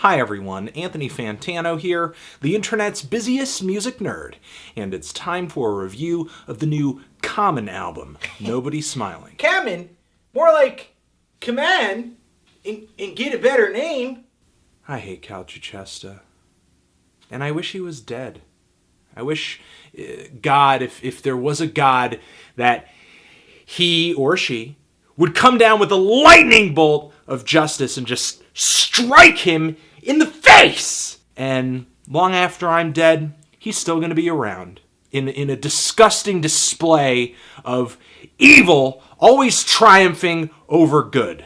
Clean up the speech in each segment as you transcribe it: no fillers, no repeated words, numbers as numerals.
Hi everyone, Anthony Fantano here, the internet's busiest music nerd, and it's time for a review of the new Common album, Nobody's Smiling. Common? More like command and get a better name. I hate Cal Chichester, and I wish he was dead. I wish God, if there was a God, that he or she would come down with a lightning bolt of justice and just strike him in the face. And long after I'm dead, he's still going to be around in a disgusting display of evil always triumphing over good.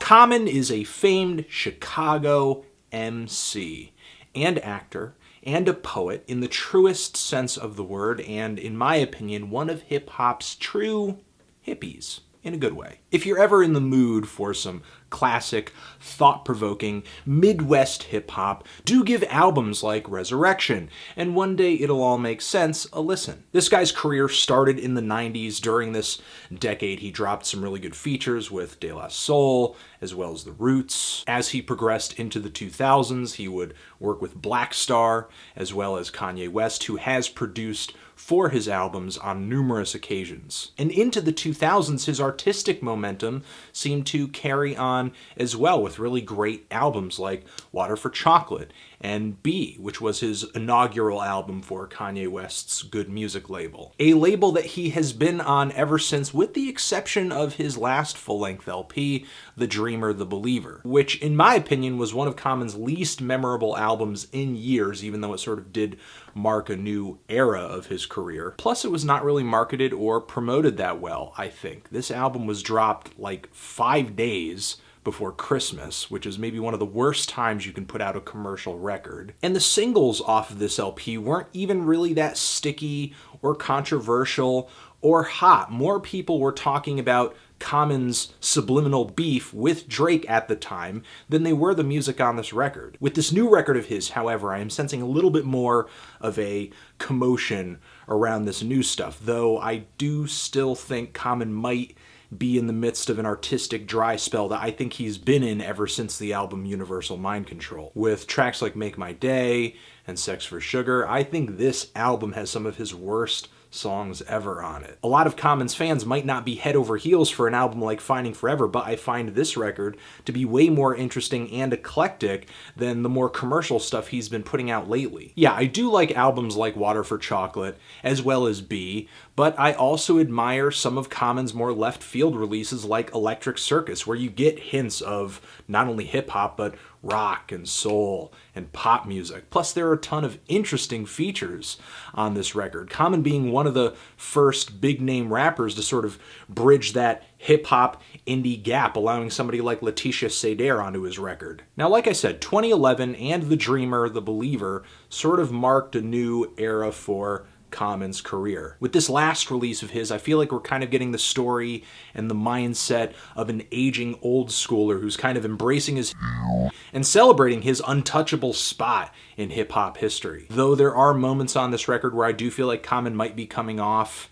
Common is a famed Chicago MC and actor and a poet in the truest sense of the word, and in my opinion, one of hip-hop's true hippies, in a good way. If you're ever in the mood for some classic, thought-provoking, Midwest hip-hop, do give albums like Resurrection, and one day it'll all make sense a listen. This guy's career started in the 90s. During this decade, he dropped some really good features with De La Soul, as well as The Roots. As he progressed into the 2000s, he would work with Black Star, as well as Kanye West, who has produced for his albums on numerous occasions. And into the 2000s, his artistic momentum seemed to carry on as well, with really great albums like Water for Chocolate and B, which was his inaugural album for Kanye West's Good Music label. A label that he has been on ever since, with the exception of his last full-length LP, The Dreamer, The Believer, which in my opinion was one of Common's least memorable albums in years, even though it sort of did mark a new era of his career. Plus, it was not really marketed or promoted that well, I think. This album was dropped like 5 days before Christmas, which is maybe one of the worst times you can put out a commercial record. And the singles off of this LP weren't even really that sticky or controversial or hot. More people were talking about Common's subliminal beef with Drake at the time than they were the music on this record. With this new record of his, however, I am sensing a little bit more of a commotion around this new stuff, though I do still think Common might be in the midst of an artistic dry spell that I think he's been in ever since the album Universal Mind Control. With tracks like Make My Day and Sex for Sugar, I think this album has some of his worst songs ever on it. A lot of Common's fans might not be head over heels for an album like Finding Forever, but I find this record to be way more interesting and eclectic than the more commercial stuff he's been putting out lately. Yeah, I do like albums like Water for Chocolate, as well as B, but I also admire some of Common's more left field releases like Electric Circus, where you get hints of not only hip-hop, but rock and soul and pop music. Plus, there are a ton of interesting features on this record, Common being one of the first big-name rappers to sort of bridge that hip-hop indie gap, allowing somebody like Letitia Sadair onto his record. Now, like I said, 2011 and The Dreamer, The Believer sort of marked a new era for Common's career. With this last release of his, I feel like we're kind of getting the story and the mindset of an aging old schooler who's kind of embracing his and celebrating his untouchable spot in hip-hop history. Though there are moments on this record where I do feel like Common might be coming off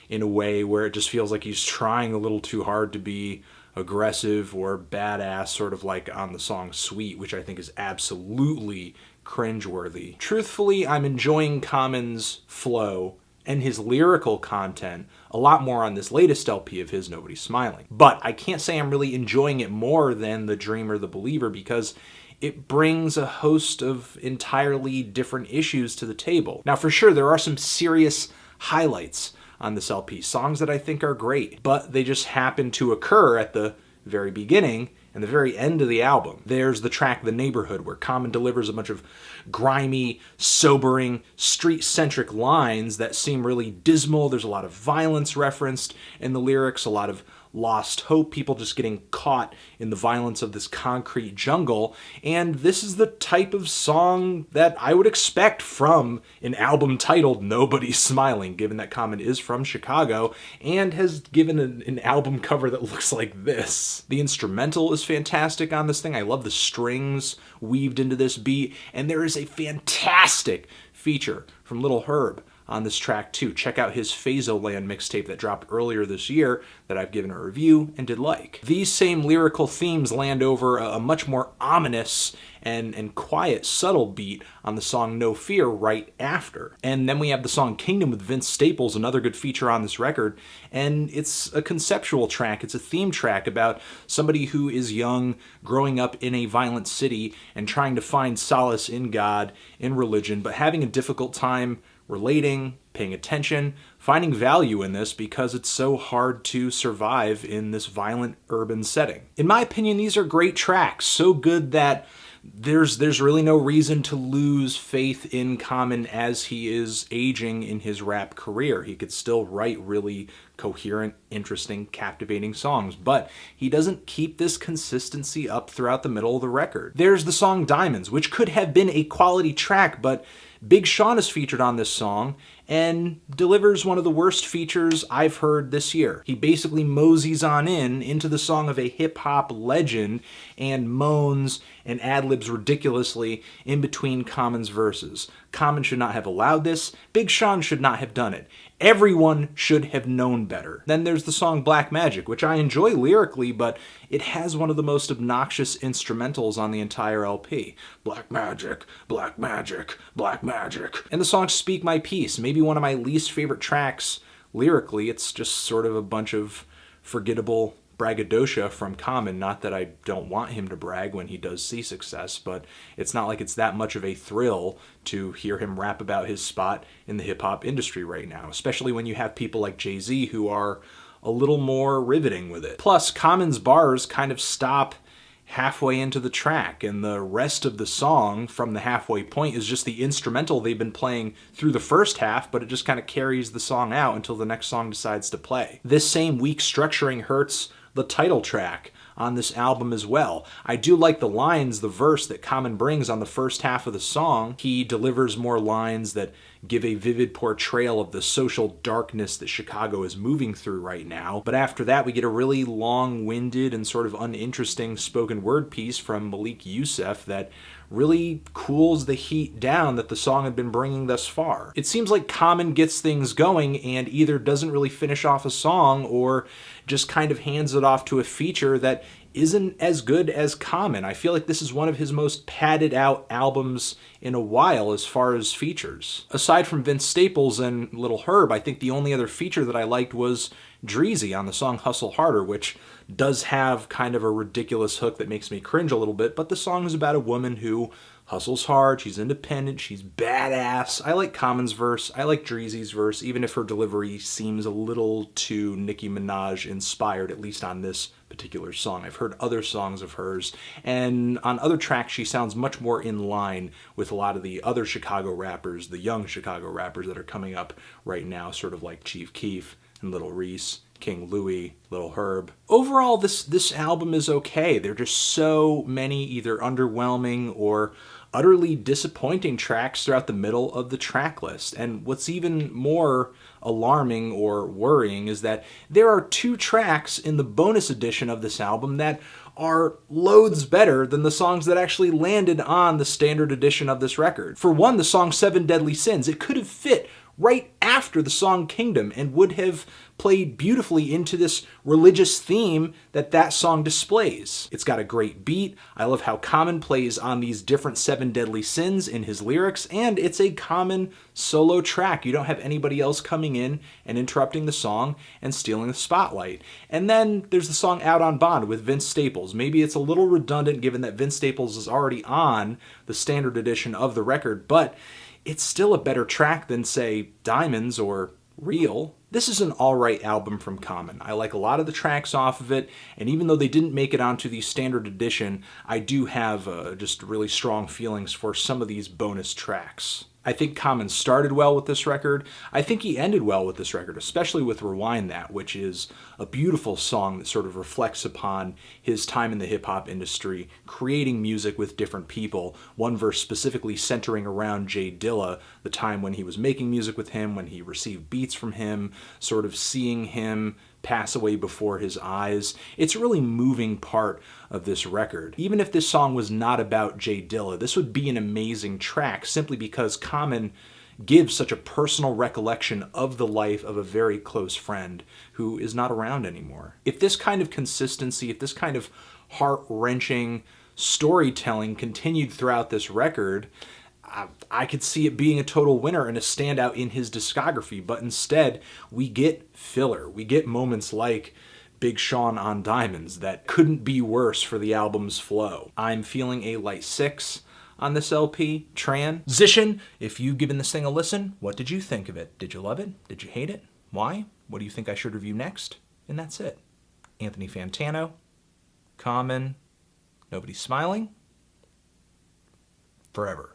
in a way where it just feels like he's trying a little too hard to be aggressive or badass, sort of like on the song Sweet, which I think is absolutely cringeworthy. Truthfully, I'm enjoying Common's flow and his lyrical content a lot more on this latest LP of his, Nobody's Smiling. But I can't say I'm really enjoying it more than The Dreamer, The Believer, because it brings a host of entirely different issues to the table. Now, for sure, there are some serious highlights on this LP, songs that I think are great, but they just happen to occur at the very beginning and the very end of the album. There's the track The Neighborhood, where Common delivers a bunch of grimy, sobering, street-centric lines that seem really dismal. There's a lot of violence referenced in the lyrics, a lot of lost hope, people just getting caught in the violence of this concrete jungle. And this is the type of song that I would expect from an album titled Nobody's Smiling, given that Common is from Chicago and has given an album cover that looks like this. The instrumental is fantastic on this thing. I love the strings weaved into this beat, and there is a fantastic feature from Lil Herb on this track too. Check out his Phasoland mixtape that dropped earlier this year that I've given a review and did like. These same lyrical themes land over a much more ominous and quiet, subtle beat on the song No Fear right after. And then we have the song Kingdom with Vince Staples, another good feature on this record. And it's a conceptual track. It's a theme track about somebody who is young, growing up in a violent city, and trying to find solace in God, in religion, but having a difficult time relating, paying attention, finding value in this because it's so hard to survive in this violent urban setting. In my opinion, these are great tracks, so good that there's really no reason to lose faith in Common as he is aging in his rap career. He could still write really coherent, interesting, captivating songs, but he doesn't keep this consistency up throughout the middle of the record. There's the song Diamonds, which could have been a quality track, but Big Sean is featured on this song and delivers one of the worst features I've heard this year. He basically moseys on into the song of a hip-hop legend and moans and ad-libs ridiculously in between Common's verses. Common should not have allowed this. Big Sean should not have done it. Everyone should have known better. Then there's the song Black Magic, which I enjoy lyrically, but it has one of the most obnoxious instrumentals on the entire LP. Black magic, black magic, black magic. And the song Speak My Peace, maybe one of my least favorite tracks lyrically. It's just sort of a bunch of forgettable braggadocio from Common. Not that I don't want him to brag when he does see success, but it's not like it's that much of a thrill to hear him rap about his spot in the hip-hop industry right now, especially when you have people like Jay-Z who are a little more riveting with it. Plus, Common's bars kind of stop halfway into the track, and the rest of the song from the halfway point is just the instrumental they've been playing through the first half, but it just kind of carries the song out until the next song decides to play. This same weak structuring hurts the title track on this album as well. I do like the lines, the verse that Common brings on the first half of the song. He delivers more lines that give a vivid portrayal of the social darkness that Chicago is moving through right now. But after that, we get a really long-winded and sort of uninteresting spoken word piece from Malik Yusef that really cools the heat down that the song had been bringing thus far. It seems like Common gets things going and either doesn't really finish off a song or just kind of hands it off to a feature that isn't as good as Common. I feel like this is one of his most padded out albums in a while as far as features. Aside from Vince Staples and Lil Herb, I think the only other feature that I liked was Dreezy on the song Hustle Harder, which does have kind of a ridiculous hook that makes me cringe a little bit, but the song is about a woman who hustles hard, she's independent, she's badass. I like Common's verse, I like Dreezy's verse, even if her delivery seems a little too Nicki Minaj inspired, at least on this particular song. I've heard other songs of hers, and on other tracks she sounds much more in line with a lot of the other Chicago rappers, the young Chicago rappers that are coming up right now, sort of like Chief Keef and Lil Reese, King Louie, Lil Herb. Overall, this album is okay. There are just so many either underwhelming or utterly disappointing tracks throughout the middle of the track list. And what's even more alarming or worrying is that there are 2 tracks in the bonus edition of this album that are loads better than the songs that actually landed on the standard edition of this record. For one, the song 7 Deadly Sins, it could have fit right after the song Kingdom and would have played beautifully into this religious theme that song displays. It's got a great beat. I love how Common plays on these different 7 deadly sins in his lyrics, and it's a Common solo track. You don't have anybody else coming in and interrupting the song and stealing the spotlight. And then there's the song Out on Bond with Vince Staples. Maybe it's a little redundant given that Vince Staples is already on the standard edition of the record, but it's still a better track than, say, Diamonds or Real. This is an alright album from Common. I like a lot of the tracks off of it, and even though they didn't make it onto the standard edition, I do have just really strong feelings for some of these bonus tracks. I think Common started well with this record. I think he ended well with this record, especially with Rewind That, which is a beautiful song that sort of reflects upon his time in the hip-hop industry, creating music with different people. One verse specifically centering around Jay Dilla, the time when he was making music with him, when he received beats from him, sort of seeing him pass away before his eyes. It's a really moving part of this record. Even if this song was not about Jay Dilla, this would be an amazing track simply because Common give such a personal recollection of the life of a very close friend who is not around anymore. If this kind of consistency, if this kind of heart-wrenching storytelling continued throughout this record, I could see it being a total winner and a standout in his discography. But instead, we get filler. We get moments like Big Sean on Diamonds that couldn't be worse for the album's flow. I'm feeling a light 6 on this LP. Transition, if you've given this thing a listen, what did you think of it? Did you love it? Did you hate it? Why? What do you think I should review next? And that's it. Anthony Fantano, Common, Nobody's Smiling, forever.